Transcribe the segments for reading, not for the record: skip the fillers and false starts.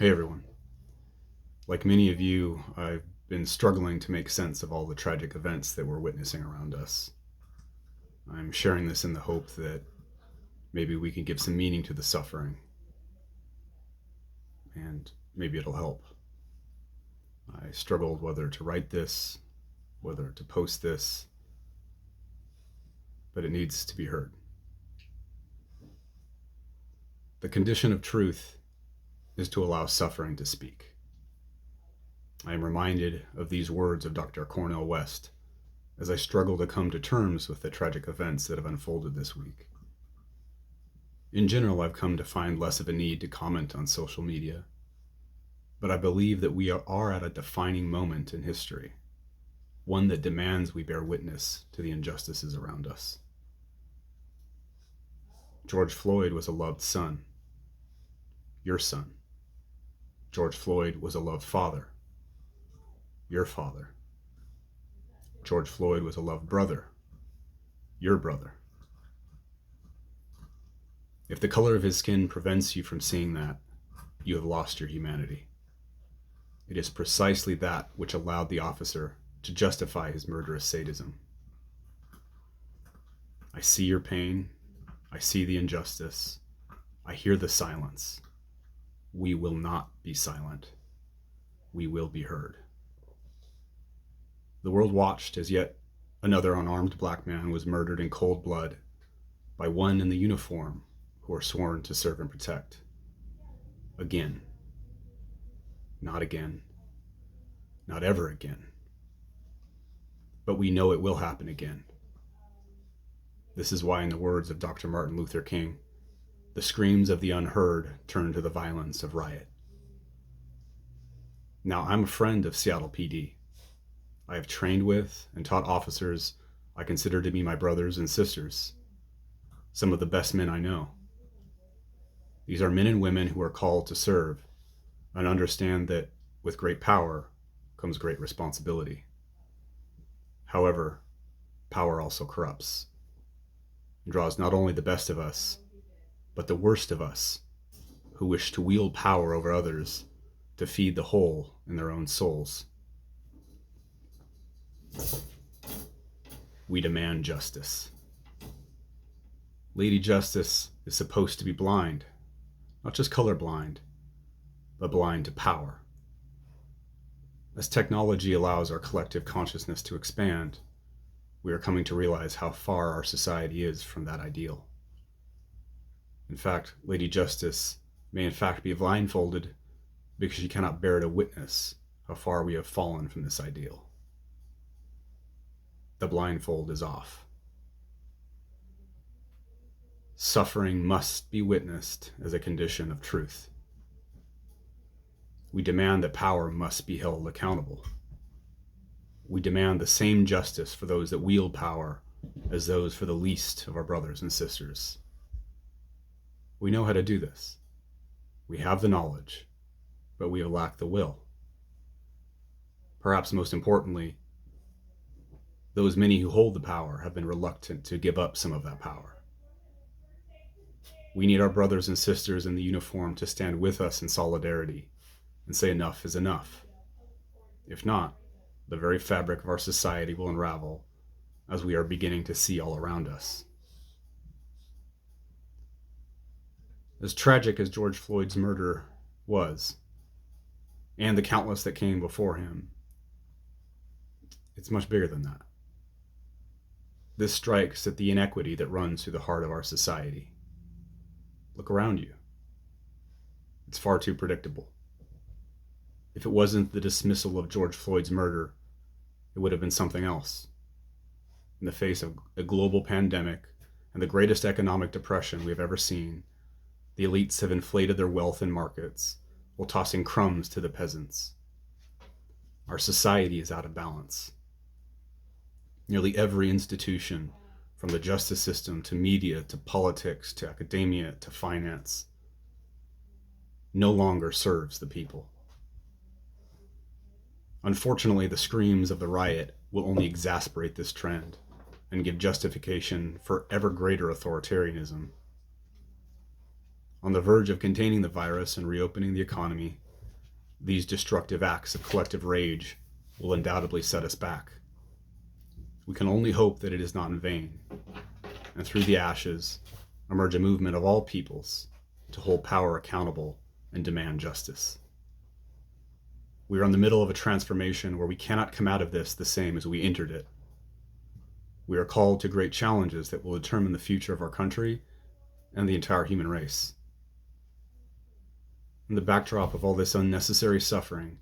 Hey everyone. Like many of you, I've been struggling to make sense of all the tragic events that we're witnessing around us. I'm sharing this in the hope that maybe we can give some meaning to the suffering, and maybe it'll help. I struggled whether to write this, whether to post this, but it needs to be heard. The condition of truth is to allow suffering to speak. I am reminded of these words of Dr. Cornel West as I struggle to come to terms with the tragic events that have unfolded this week. In general, I've come to find less of a need to comment on social media, but I believe that we are at a defining moment in history, one that demands we bear witness to the injustices around us. George Floyd was a loved son, your son. George Floyd was a loved father, your father. George Floyd was a loved brother, your brother. If the color of his skin prevents you from seeing that, you have lost your humanity. It is precisely that which allowed the officer to justify his murderous sadism. I see your pain. I see the injustice. I hear the silence. We will not be silent. We will be heard. The world watched as yet another unarmed black man was murdered in cold blood by one in the uniform who are sworn to serve and protect. Again. Not again. Not ever again. But we know it will happen again. This is why, in the words of Dr. Martin Luther King, the screams of the unheard turn to the violence of riot. Now, I'm a friend of Seattle PD. I have trained with and taught officers I consider to be my brothers and sisters, some of the best men I know. These are men and women who are called to serve and understand that with great power comes great responsibility. However, power also corrupts and draws not only the best of us, but the worst of us who wish to wield power over others to feed the hole in their own souls. We demand justice. Lady Justice is supposed to be blind, not just colorblind, but blind to power. As technology allows our collective consciousness to expand, we are coming to realize how far our society is from that ideal. In fact, Lady Justice may in fact be blindfolded because she cannot bear to witness how far we have fallen from this ideal. The blindfold is off. Suffering must be witnessed as a condition of truth. We demand that power must be held accountable. We demand the same justice for those that wield power as those for the least of our brothers and sisters. We know how to do this. We have the knowledge, but we have lacked the will. Perhaps most importantly, those many who hold the power have been reluctant to give up some of that power. We need our brothers and sisters in the uniform to stand with us in solidarity and say enough is enough. If not, the very fabric of our society will unravel, as we are beginning to see all around us. As tragic as George Floyd's murder was, and the countless that came before him, it's much bigger than that. This strikes at the inequity that runs through the heart of our society. Look around you. It's far too predictable. If it wasn't the dismissal of George Floyd's murder, it would have been something else. In the face of a global pandemic and the greatest economic depression we have ever seen, the elites have inflated their wealth in markets while tossing crumbs to the peasants. Our society is out of balance. Nearly every institution, from the justice system to media to politics to academia to finance, no longer serves the people. Unfortunately, the screams of the riot will only exacerbate this trend and give justification for ever greater authoritarianism. On the verge of containing the virus and reopening the economy, These destructive acts of collective rage will undoubtedly set us back. We can only hope that it is not in vain, and through the ashes emerge a movement of all peoples to hold power accountable and demand justice. We are in the middle of a transformation where we cannot come out of this the same as we entered it. We are called to great challenges that will determine the future of our country and the entire human race. In the backdrop of all this unnecessary suffering,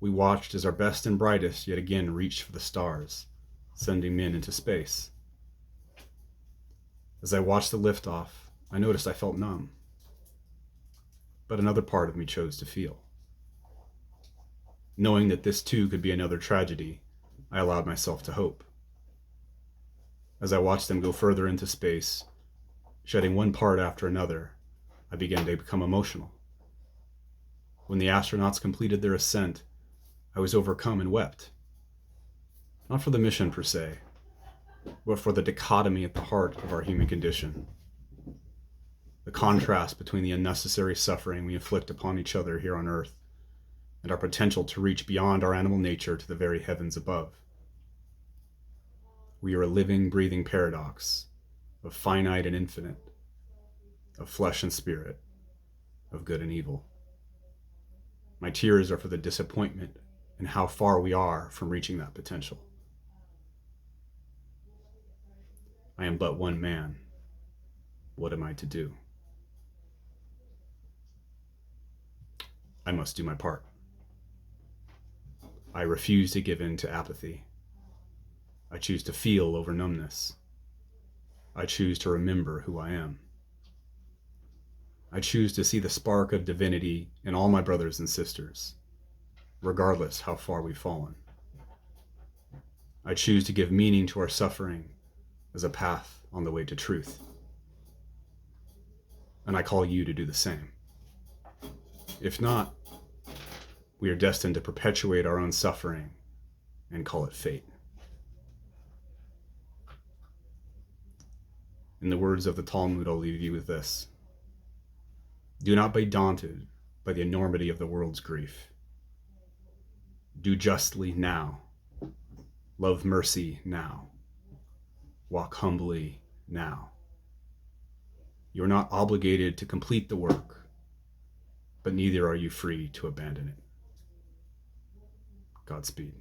we watched as our best and brightest yet again reached for the stars, sending men into space. As I watched the liftoff, I noticed I felt numb. But another part of me chose to feel. Knowing that this too could be another tragedy, I allowed myself to hope. As I watched them go further into space, shedding one part after another, I began to become emotional. When the astronauts completed their ascent, I was overcome and wept. Not for the mission per se, but for the dichotomy at the heart of our human condition. The contrast between the unnecessary suffering we inflict upon each other here on Earth and our potential to reach beyond our animal nature to the very heavens above. We are a living, breathing paradox of finite and infinite, of flesh and spirit, of good and evil. My tears are for the disappointment and how far we are from reaching that potential. I am but one man. What am I to do? I must do my part. I refuse to give in to apathy. I choose to feel over numbness. I choose to remember who I am. I choose to see the spark of divinity in all my brothers and sisters, regardless how far we've fallen. I choose to give meaning to our suffering as a path on the way to truth. And I call you to do the same. If not, we are destined to perpetuate our own suffering and call it fate. In the words of the Talmud, I'll leave you with this. Do not be daunted by the enormity of the world's grief. Do justly now. Love mercy now. Walk humbly now. You are not obligated to complete the work, but neither are you free to abandon it. Godspeed.